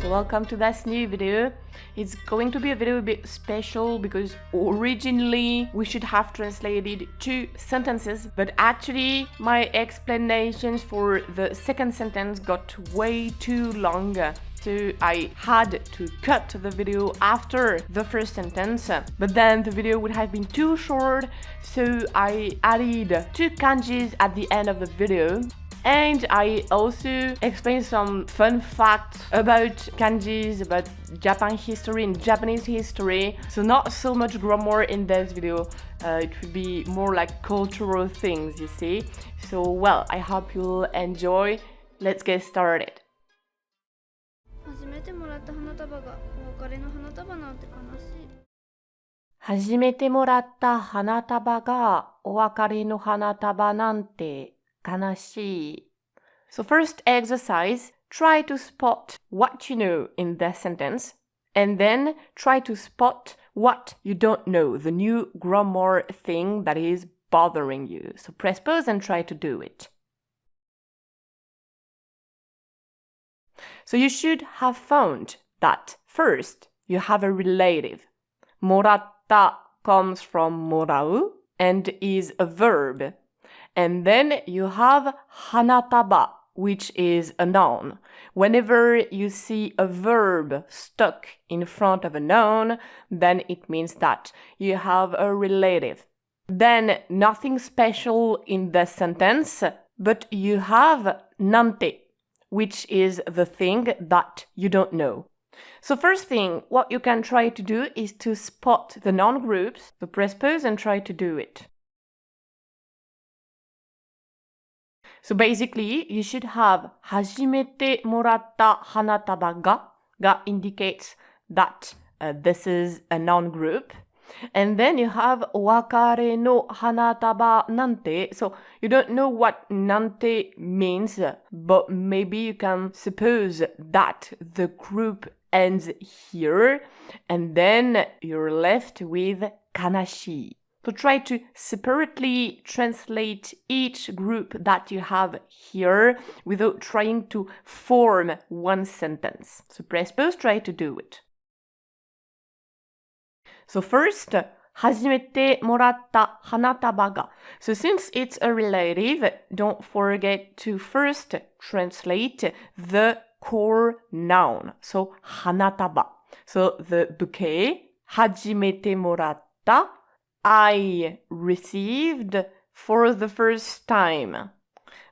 welcome to this new video. It's going to be a video a bit special because originally we should have translated 2 sentences, but actually my explanations for the second sentence got way too long. So I had to cut the video after the first sentence, but then the video would have been too short, so I added 2 kanjis at the end of the video. And I also explained some fun facts about kanjis, about Japan history and Japanese history. So not so much grammar in this video, it would be more like cultural things, you see. So well, I hope you'll enjoy. Let's get started. 初めてもらった花束がお別れの花束なんて悲しい。初めてもらった花束がお別れの花束なんて悲しい。So first exercise, try to spot what you know in the sentence, and then try to spot what you don't know, the new grammar thing that is bothering you. So press pause and try to do it. So you should have found that first you have a relative. もらった comes from もらう and is a verb. And then you have 花束, which is a noun. Whenever you see a verb stuck in front of a noun, then it means that you have a relative. Then nothing special in the sentence, but you have なんて, which is the thing that you don't know. So first thing, what you can try to do is to spot the noun groups. So press pause and try to do it. So basically, you should have 初めてもらった花束が indicates that this is a noun group. And then you have お別れの花束なんて. So you don't know what なんて means, but maybe you can suppose that the group ends here, and then you're left with 悲しい. So try to separately translate each group that you have here without trying to form one sentence. So press pause, try to do it. So first, 初めてもらった花束が. So since it's a relative, don't forget to first translate the core noun. So 花束. So the bouquet, 初めてもらった I received for the first time.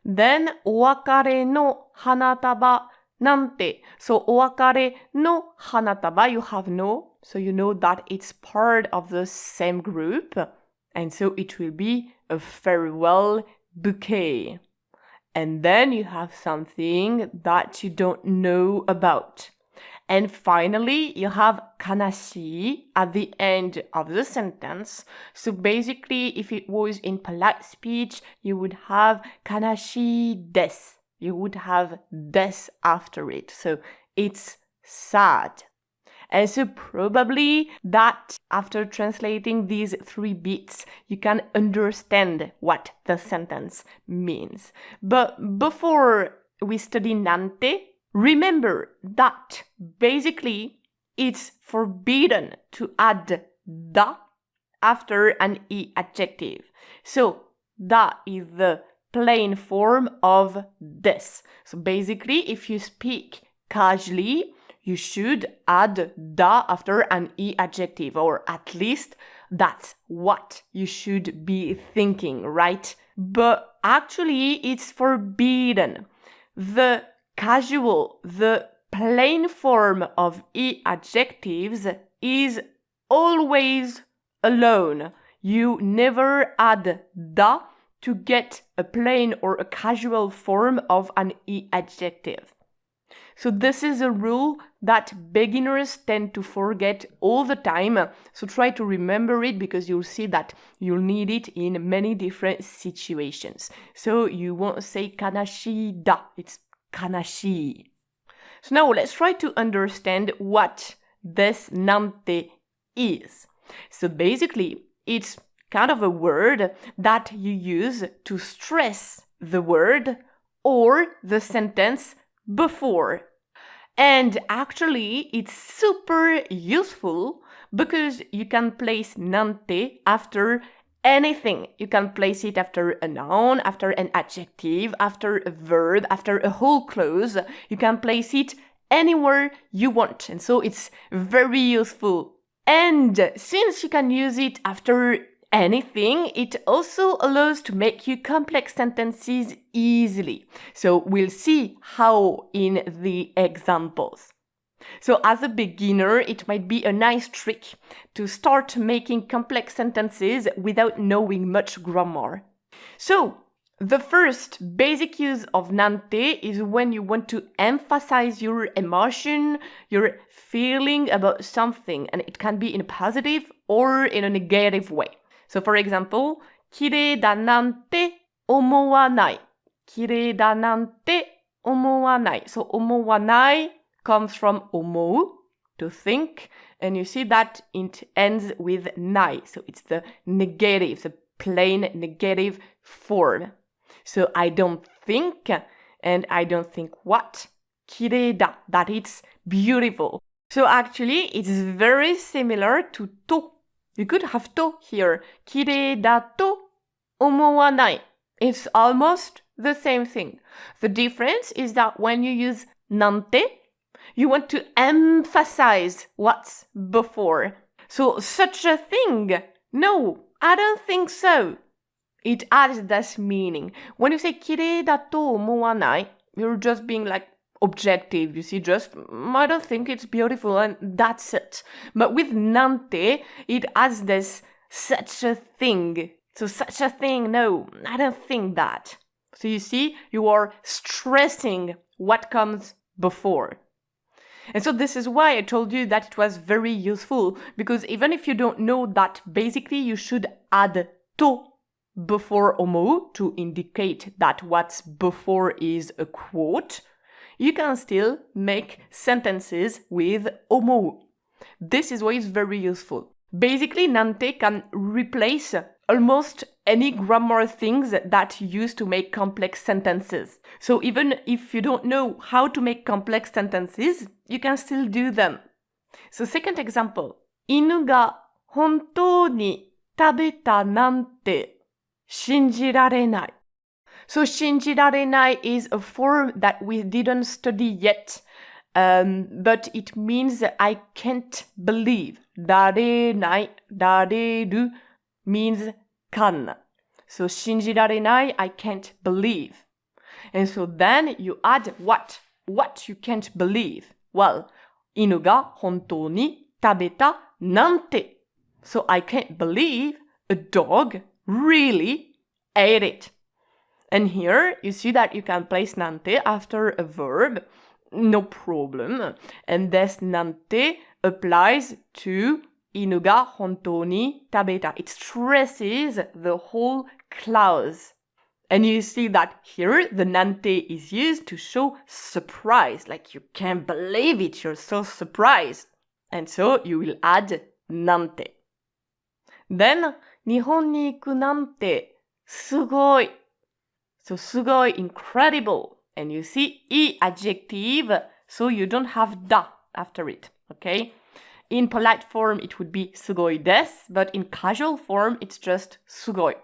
Then お別れの花束なんて. So お別れの花束, you have no, so you know that it's part of the same group, and so it will be a farewell bouquet. And then you have something that you don't know about. And finally, you have 悲しい at the end of the sentence. So basically, if it was in polite speech, you would have 悲しいです. You would have です after it. So it's sad. And so probably that after translating these 3 bits, you can understand what the sentence means. But before we study なんて, remember that basically it's forbidden to add da after an e adjective. So da is the plain form of this. So basically, if you speak casually, you should add da after an e adjective, or at least that's what you should be thinking, right? But actually, it's forbidden. The casual, the plain form of e adjectives is always alone. You never add da to get a plain or a casual form of an e adjective. So this is a rule that beginners tend to forget all the time. So try to remember it, because you'll see that you'll need it in many different situations. So you won't say 悲しいだ, it's 悲しい. So now let's try to understand what this なんて is. So basically, it's kind of a word that you use to stress the word or the sentence before. And actually, it's super useful because you can place nante after anything. You can place it after a noun, after an adjective, after a verb, after a whole clause. You can place it anywhere you want. And so it's very useful. And since you can use it after anything, it also allows to make you complex sentences easily. So we'll see how in the examples. So as a beginner, it might be a nice trick to start making complex sentences without knowing much grammar. So the first basic use of nante is when you want to emphasize your emotion, your feeling about something, and it can be in a positive or in a negative way. So for example, 綺麗だなんて思わない。綺麗だなんて思わない。So 思わない comes from 思う, to think, and you see that it ends with ない. So it's the negative, the plain negative form. So I don't think, and I don't think what? 綺麗だ, that it's beautiful. So actually, it's very similar to と. You could have と here. 綺麗だと思わない. It's almost the same thing. The difference is that when you use なんて, you want to emphasize what's before. So such a thing? No, I don't think so. It adds this meaning. When you say 綺麗だと思わない, you're just being like objective. You see, just, I don't think it's beautiful and that's it. But with nante, it adds this such a thing. So such a thing, no, I don't think that. So you see, you are stressing what comes before. And so this is why I told you that it was very useful, because even if you don't know that basically you should add to before omo to indicate that what's before is a quote, you can still make sentences with omo. This is why it's very useful. Basically, nante can replace almost any grammar things that you use to make complex sentences. So even if you don't know how to make complex sentences, you can still do them. So second example. 犬が本当に食べたなんて信じられない. So 信じられない is a form that we didn't study yet, but it means I can't believe. られない, られる means can. So 信じられない I can't believe. And so then you add what? What you can't believe? Well, 犬が本当に食べたなんて. So I can't believe a dog really ate it. And here you see that you can place nante after a verb, no problem. And this nante applies to 犬が本当に食べた. It stresses the whole clause. And you see that here the nante is used to show surprise, like you can't believe it, you're so surprised. And so you will add nante. Then 日本に行くなんてすごい. So すごい incredible. And you see I adjective, so you don't have da after it, okay? In polite form, it would be すごいです, but in casual form, it's just すごい.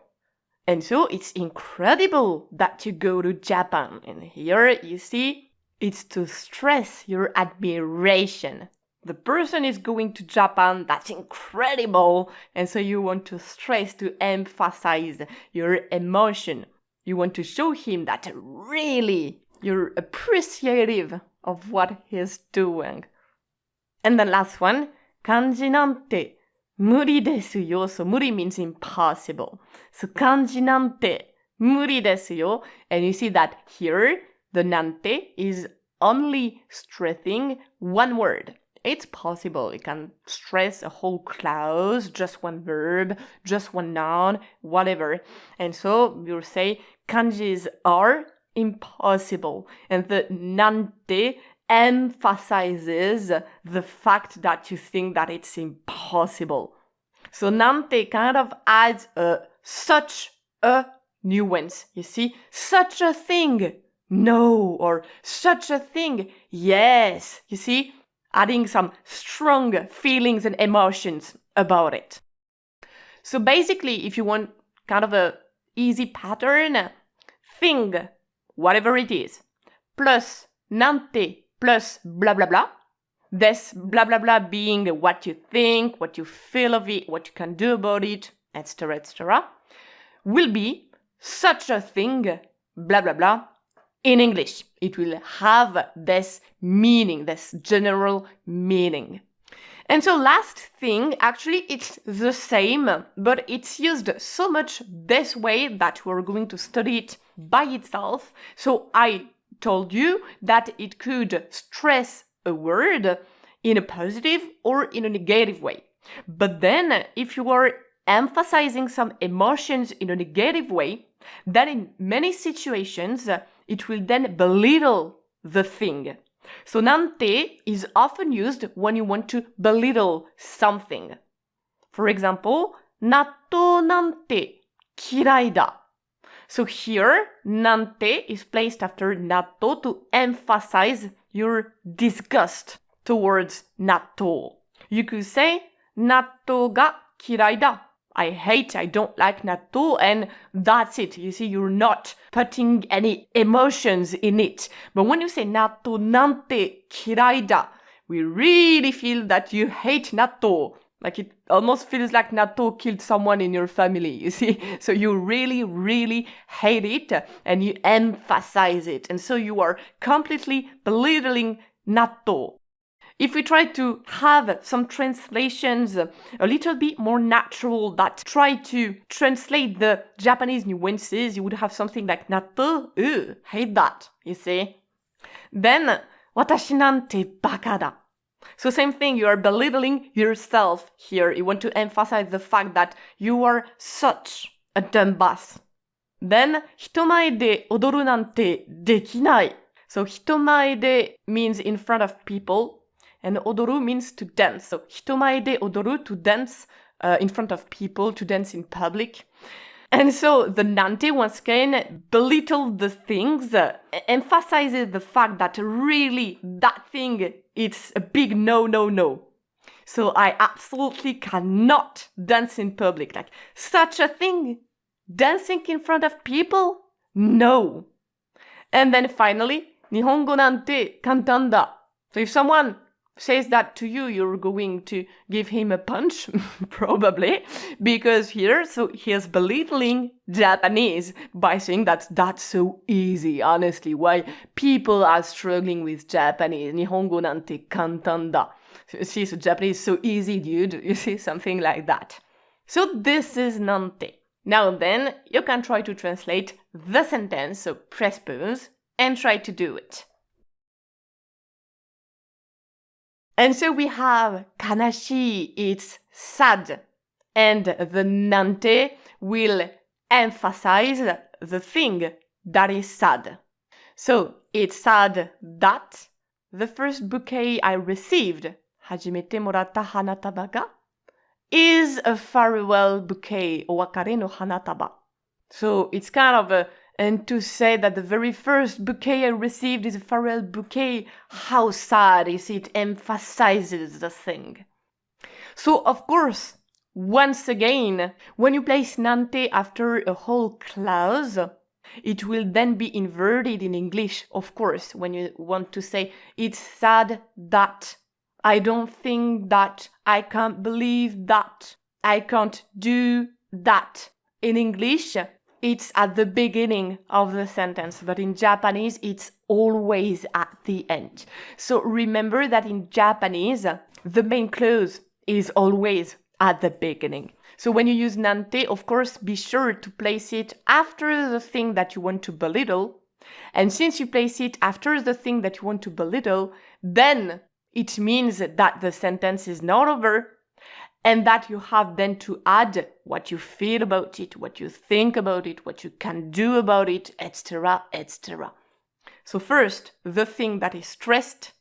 And so it's incredible that you go to Japan. And here you see, it's to stress your admiration. The person is going to Japan, that's incredible. And so you want to stress, to emphasize your emotion. You want to show him that really you're appreciative of what he's doing. And the last one, 漢字なんて無理ですよ. So 無理 means impossible. So 漢字なんて無理ですよ. And you see that here, the nante is only stressing one word. It's possible. You can stress a whole clause, just one verb, just one noun, whatever. And so you'll say kanjis are impossible. And the nante emphasizes the fact that you think that it's impossible. So nante kind of adds such a nuance. You see, such a thing. No, or such a thing, yes. You see, adding some strong feelings and emotions about it. So basically, if you want kind of a easy pattern, thing, whatever it is, plus nante plus blah blah blah. This blah blah blah being what you think, what you feel of it, what you can do about it, etc., etc., will be such a thing, blah blah blah, in English. It will have this meaning, this general meaning. And so last thing, actually it's the same, but it's used so much this way that we're going to study it by itself. So I told you that it could stress a word in a positive or in a negative way. But then if you are emphasizing some emotions in a negative way, then in many situations it will then belittle the thing. So nante is often used when you want to belittle something. For example, natto nante kirai da. So here, nante is placed after natto to emphasize your disgust towards natto. You could say, natto ga kirai da. I don't like natto, and that's it. You see, you're not putting any emotions in it. But when you say natto nante kirai da, we really feel that you hate natto. Like it almost feels like natto killed someone in your family, you see? So you really, really hate it and you emphasize it. And so you are completely belittling natto. If we try to have some translations a little bit more natural that try to translate the Japanese nuances, you would have something like natto, hate that, you see? Then, watashi nante baka da. So same thing, you are belittling yourself here. You want to emphasize the fact that you are such a dumb boss. Then, hitomae de odoru nante dekinai. So hitomae de means in front of people, and odoru means to dance. So hitomae de odoru, to dance in front of people, to dance in public. And so the nante once again belittle the things, emphasizes the fact that really that thing, it's a big no, no, no. So I absolutely cannot dance in public. Like, such a thing? Dancing in front of people? No. And then finally, Nihongo nante kantan da. So if someone says that to you, you're going to give him a punch, probably, because here, so he's belittling Japanese by saying that that's so easy, honestly, why people are struggling with Japanese. Nihongo nante kantan da. See, so Japanese is so easy, dude. You see, something like that. So this is nante. Now then, you can try to translate the sentence, so press pause, and try to do it. And so we have kanashi, it's sad. And the nante will emphasize the thing that is sad. So it's sad that the first bouquet I received, hajimete moratta hanataba ga, is a farewell bouquet, owakare no hanataba. So it's kind of and to say that the very first bouquet I received is a farewell bouquet, how sad is it? Emphasizes the thing. So, of course, once again, when you place nante after a whole clause, it will then be inverted in English, of course, when you want to say, it's sad that, I don't think that, I can't believe that, I can't do that. In English, it's at the beginning of the sentence, but in Japanese, it's always at the end. So remember that in Japanese, the main clause is always at the beginning. So when you use nante, of course, be sure to place it after the thing that you want to belittle. And since you place it after the thing that you want to belittle, then it means that the sentence is not over, and that you have then to add what you feel about it, what you think about it, what you can do about it, etc., etc. So first, the thing that is stressed,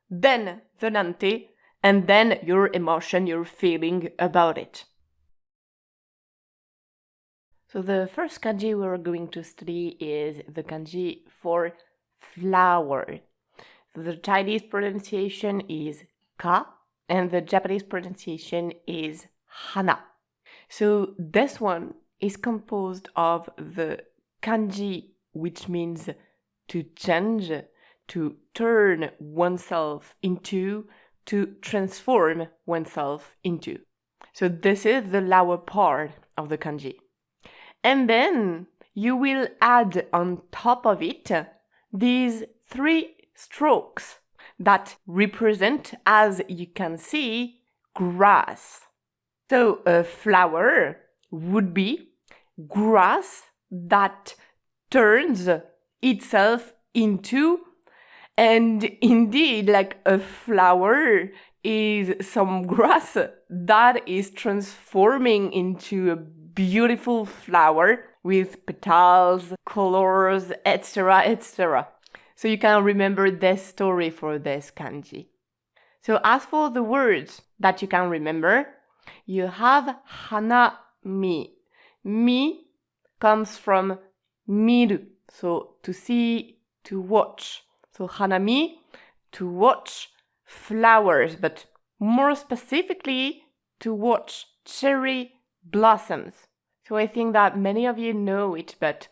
then the nante, and then your emotion, your feeling about it. So the first kanji we're going to study is the kanji for flower. The Chinese pronunciation is ka, and the Japanese pronunciation is hana. So this one is composed of the kanji, which means to change, to turn oneself into, to transform oneself into. So this is the lower part of the kanji. And then you will add on top of it these 3 strokes that represent, as you can see, grass. So a flower would be grass that turns itself into, and indeed, like a flower is some grass that is transforming into a beautiful flower with petals, colors, etc., etc. So you can remember this story for this kanji. So as for the words that you can remember, you have hanami. Mi comes from miru, so to see, to watch. So hanami, to watch flowers, but more specifically, to watch cherry blossoms. So I think that many of you know it, but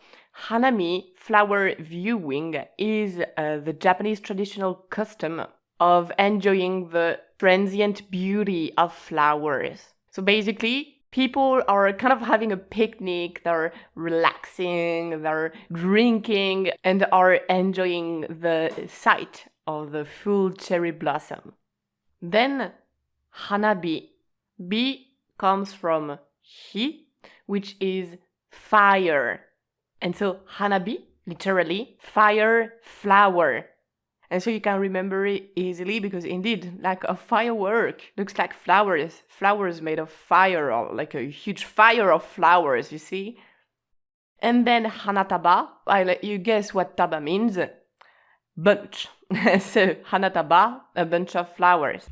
hanami, flower viewing, is the Japanese traditional custom of enjoying the transient beauty of flowers. So basically, people are kind of having a picnic, they're relaxing, they're drinking, and are enjoying the sight of the full cherry blossom. Then, hanabi. Bi comes from hi, which is fire. And so, hanabi, literally, fire, flower. And so you can remember it easily because indeed, like a firework looks like flowers made of fire, or like a huge fire of flowers, you see? And then hanataba, I let you guess what taba means. Bunch. So hanataba, a bunch of flowers.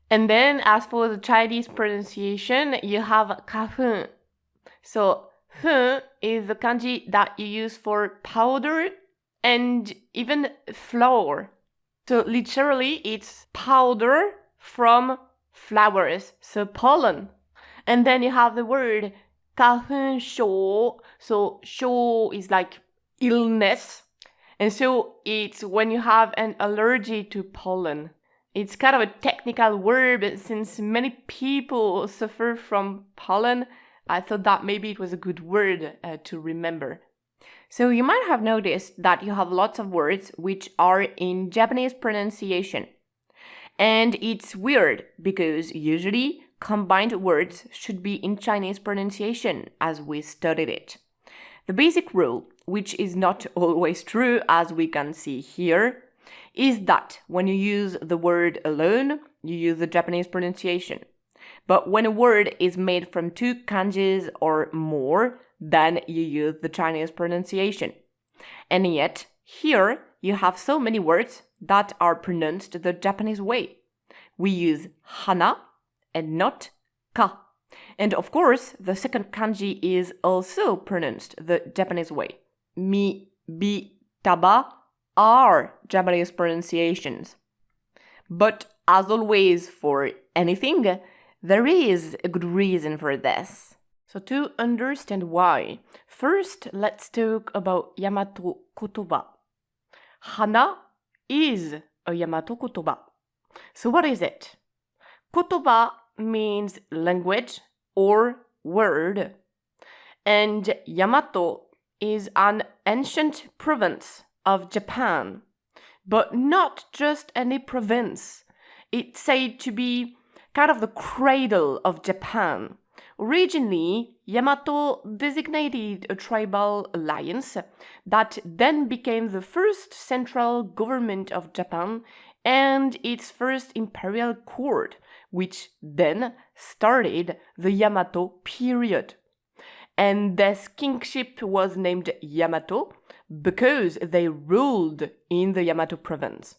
And then as for the Chinese pronunciation, you have kahun. So hun is the kanji that you use for powder and even flour. So literally it's powder from flowers, so pollen. And then you have the word kahun shou. So shou is like illness. And so it's when you have an allergy to pollen. It's kind of a technical word, but since many people suffer from pollen, I thought that maybe it was a good word to remember. So you might have noticed that you have lots of words which are in Japanese pronunciation. And it's weird because usually combined words should be in Chinese pronunciation as we studied it. The basic rule, which is not always true as we can see here, is that when you use the word alone, you use the Japanese pronunciation. But when a word is made from 2 kanjis or more, then you use the Chinese pronunciation. And yet, here you have so many words that are pronounced the Japanese way. We use hana and not ka. And of course, the second kanji is also pronounced the Japanese way. Mi, bi, taba are Japanese pronunciations. But as always for anything, there is a good reason for this. So to understand why, first let's talk about Yamato kotoba. Hana is a Yamato kotoba. So what is it? Kotoba means language or word. And Yamato is an ancient province of Japan. But not just any province. It's said to be kind of the cradle of Japan. Originally, Yamato designated a tribal alliance that then became the first central government of Japan and its first imperial court, which then started the Yamato period. And this kingship was named Yamato because they ruled in the Yamato province.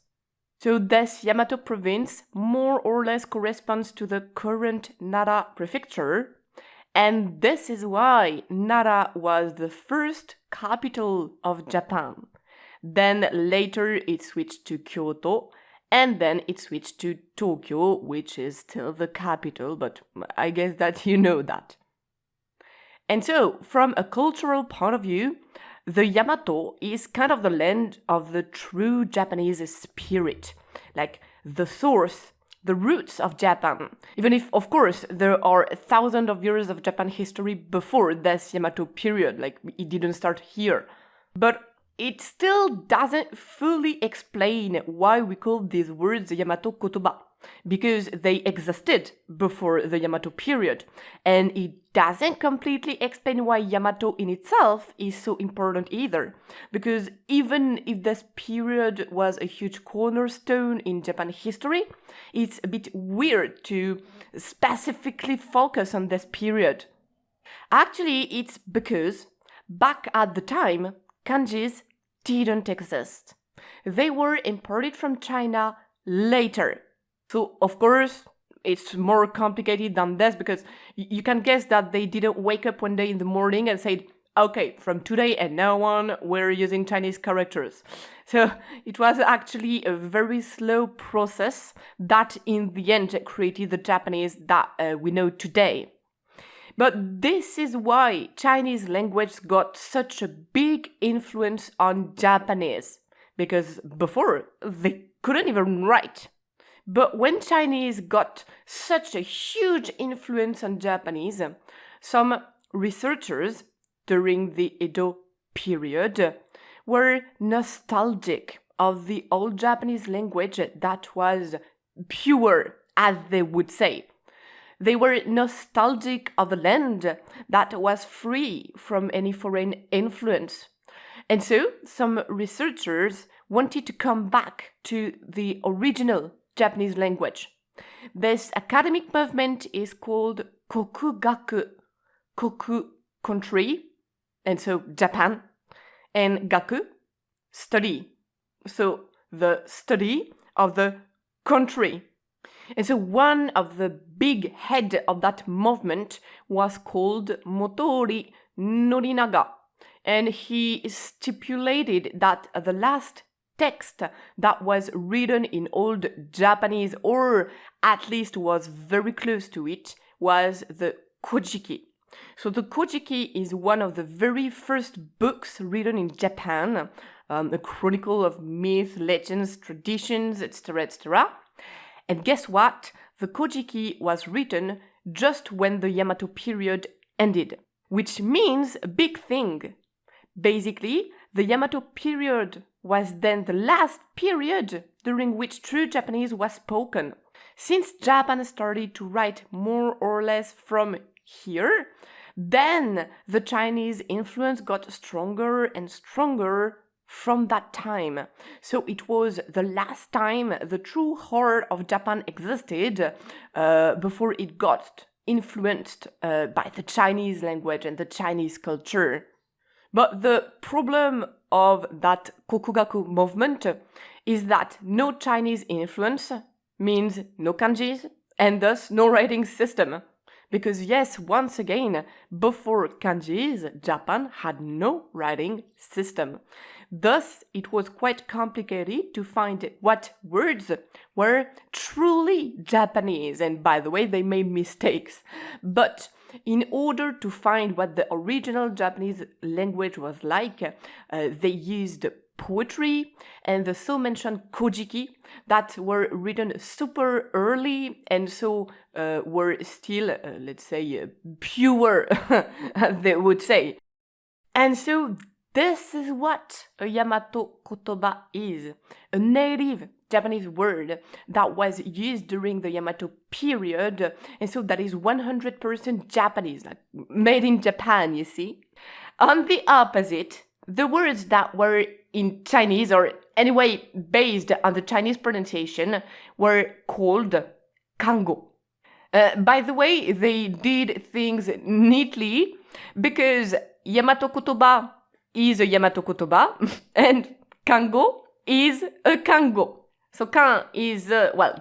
So this Yamato province more or less corresponds to the current Nara prefecture, and this is why Nara was the first capital of Japan. Then later it switched to Kyoto, and then it switched to Tokyo, which is still the capital, but I guess that you know that. And so, from a cultural point of view, the Yamato is kind of the land of the true Japanese spirit, like the source, the roots of Japan. Even if, of course, there are thousands of years of Japan history before this Yamato period, like it didn't start here. But it still doesn't fully explain why we call these words Yamato kotoba, because they existed before the Yamato period, and it doesn't completely explain why Yamato in itself is so important either, because even if this period was a huge cornerstone in Japan history, it's a bit weird to specifically focus on this period. Actually, it's because back at the time, kanjis didn't exist. They were imported from China later. So, of course, it's more complicated than this because you can guess that they didn't wake up one day in the morning and said, okay, from today and now on, we're using Chinese characters. So it was actually a very slow process that in the end created the Japanese that we know today. But this is why Chinese language got such a big influence on Japanese, because before they couldn't even write. But when Chinese got such a huge influence on Japanese, some researchers during the Edo period were nostalgic of the old Japanese language that was pure, as they would say. They were nostalgic of a land that was free from any foreign influence. And so some researchers wanted to come back to the original Japanese language. This academic movement is called kokugaku. Koku, country, and so Japan, and gaku, study. So the study of the country. And so one of the big head of that movement was called Motoori Norinaga. And he stipulated that the last text that was written in old Japanese, or at least was very close to it, was the Kojiki. So the Kojiki is one of the very first books written in Japan, a chronicle of myths, legends, traditions, etc., etc. And guess what? The Kojiki was written just when the Yamato period ended, which means a big thing. Basically, the Yamato period was then the last period during which true Japanese was spoken. Since Japan started to write more or less from here, then the Chinese influence got stronger and stronger from that time. So it was the last time the true heart of Japan existed before it got influenced by the Chinese language and the Chinese culture. But the problem of that Kokugaku movement is that no Chinese influence means no kanjis and thus no writing system. Because yes, once again, before kanjis, Japan had no writing system. Thus, it was quite complicated to find what words were truly Japanese. And by the way, they made mistakes. But in order to find what the original Japanese language was like, they used poetry and the so-mentioned kojiki that were written super early and so were still, let's say, pure, as they would say. And so this is what a Yamato kotoba is, a native Japanese word that was used during the Yamato period, and so that is 100% Japanese, like made in Japan, you see. On the opposite, the words that were in Chinese, or anyway based on the Chinese pronunciation, were called kango. By the way, they did things neatly because Yamato kotoba is a Yamato kotoba and kango is a kango. So kan is,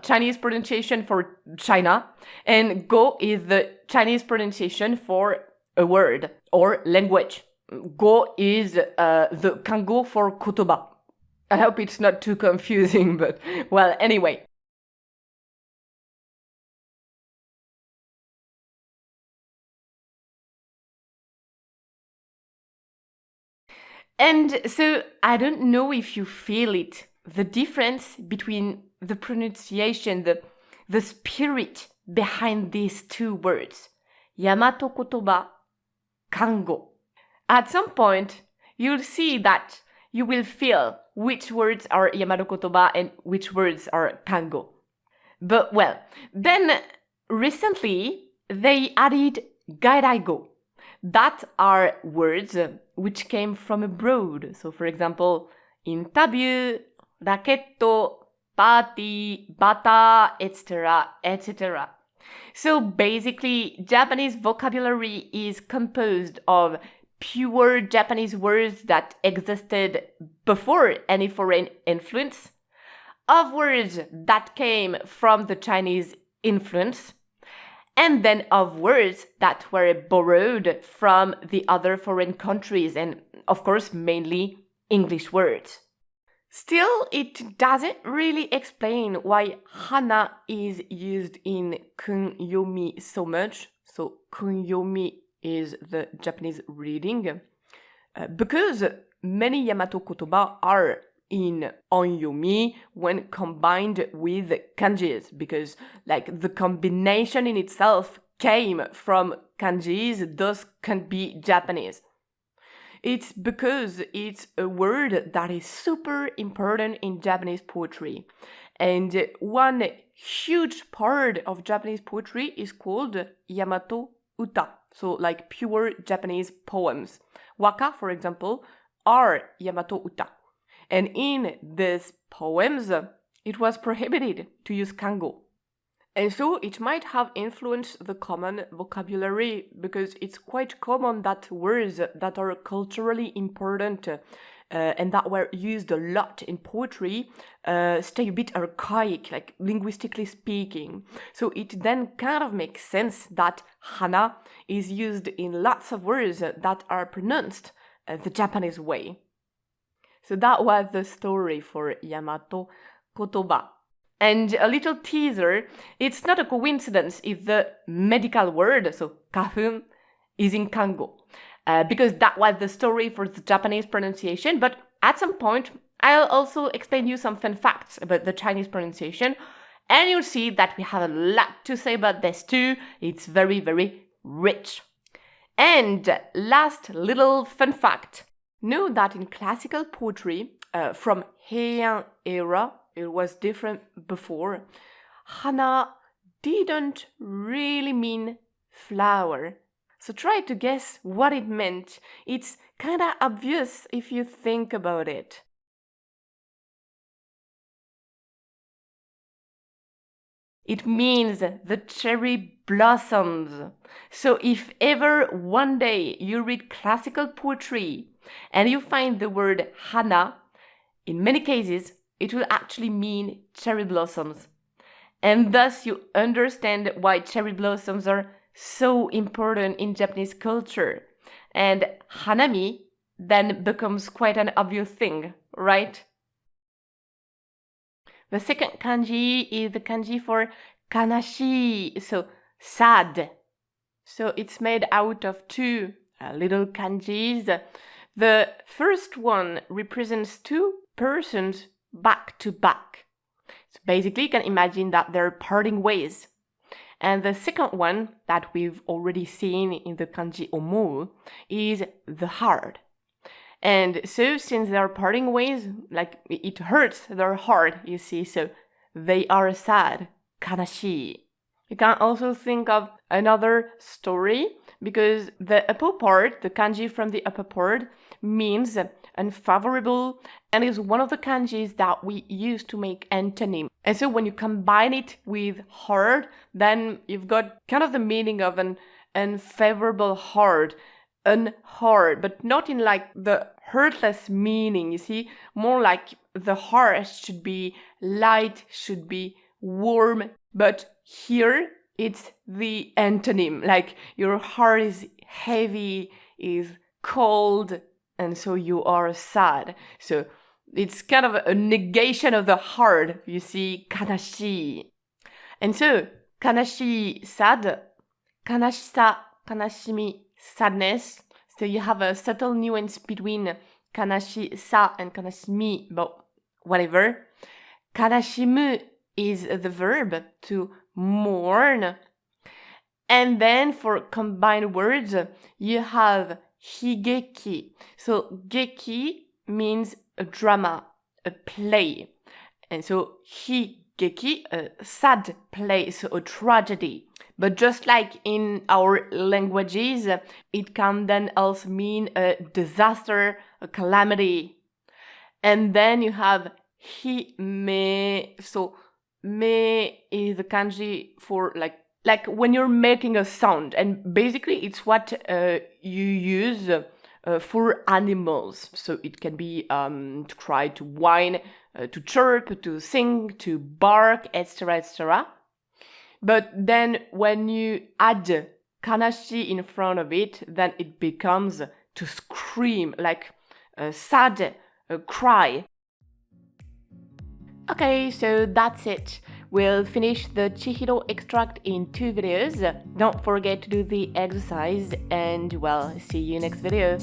Chinese pronunciation for China, and go is the Chinese pronunciation for a word or language. Go is the kango for kotoba. I hope it's not too confusing, but well, anyway. And so I don't know if you feel it, the difference between the pronunciation, the spirit behind these two words, Yamato kotoba, kango. At some point, you'll see that you will feel which words are Yamato kotoba and which words are kango. But well, then recently they added gairaigo. That are words which came from abroad. So for example, interview, racketto, party, bata, etc., etc. So basically, Japanese vocabulary is composed of pure Japanese words that existed before any foreign influence, of words that came from the Chinese influence, and then of words that were borrowed from the other foreign countries, and of course, mainly English words. Still, it doesn't really explain why hana is used in kunyomi so much. So, kunyomi is the Japanese reading, because many Yamato kotoba are in onyomi when combined with kanjis, because like the combination in itself came from kanjis, thus can be Japanese. It's because it's a word that is super important in Japanese poetry. And one huge part of Japanese poetry is called Yamato Uta, so like pure Japanese poems. Waka, for example, are Yamato Uta. And in these poems, it was prohibited to use kango. And so it might have influenced the common vocabulary, because it's quite common that words that are culturally important and that were used a lot in poetry stay a bit archaic, like linguistically speaking. So it then kind of makes sense that hana is used in lots of words that are pronounced the Japanese way. So that was the story for Yamato kotoba. And a little teaser, it's not a coincidence if the medical word, so kafun, is in kango, because that was the story for the Japanese pronunciation. But at some point, I'll also explain you some fun facts about the Chinese pronunciation, and you'll see that we have a lot to say about this too. It's very, very rich. And last little fun fact, know that in classical poetry from Heian era, it was different before, hana didn't really mean flower. So try to guess what it meant. It's kinda obvious if you think about it. It means the cherry blossoms. So if ever one day you read classical poetry and you find the word hana, in many cases, it will actually mean cherry blossoms. And thus you understand why cherry blossoms are so important in Japanese culture. And hanami then becomes quite an obvious thing, right? The second kanji is the kanji for kanashi, so sad. So it's made out of two little kanjis. The first one represents two persons back to back. So basically, you can imagine that they're parting ways. And the second one that we've already seen in the kanji omu is the heart. And so since they're parting ways, like it hurts their heart, you see, so they are sad, kanashi. You can also think of another story, because the upper part, the kanji from the upper part, means unfavorable and is one of the kanjis that we use to make antonym. And so when you combine it with hard, then you've got kind of the meaning of an unfavorable hard, unhard, but not in like the hurtless meaning, you see, more like the heart should be light, should be warm, but here it's the antonym, like your heart is heavy, is cold, and so you are sad. So It's kind of a negation of the hard, you see, kanashi. And so, kanashi, sad, kanashisa, kanashimi, sadness. So you have a subtle nuance between kanashi-sa and kanashimi, but whatever. Kanashimu is the verb to mourn. And then for combined words, you have higeki. So geki means a drama, a play. And so higeki, a sad play, so a tragedy. But just like in our languages, it can then also mean a disaster, a calamity. And then you have hime. So me is the kanji for like when you're making a sound, and basically it's what you use for animals. So it can be to cry, to whine, to chirp, to sing, to bark, etc., etc. But then when you add kanashi in front of it, then it becomes to scream, like a sad cry. Okay, so that's it. We'll finish the Chihiro extract in 2 videos. Don't forget to do the exercise and, well, see you next video.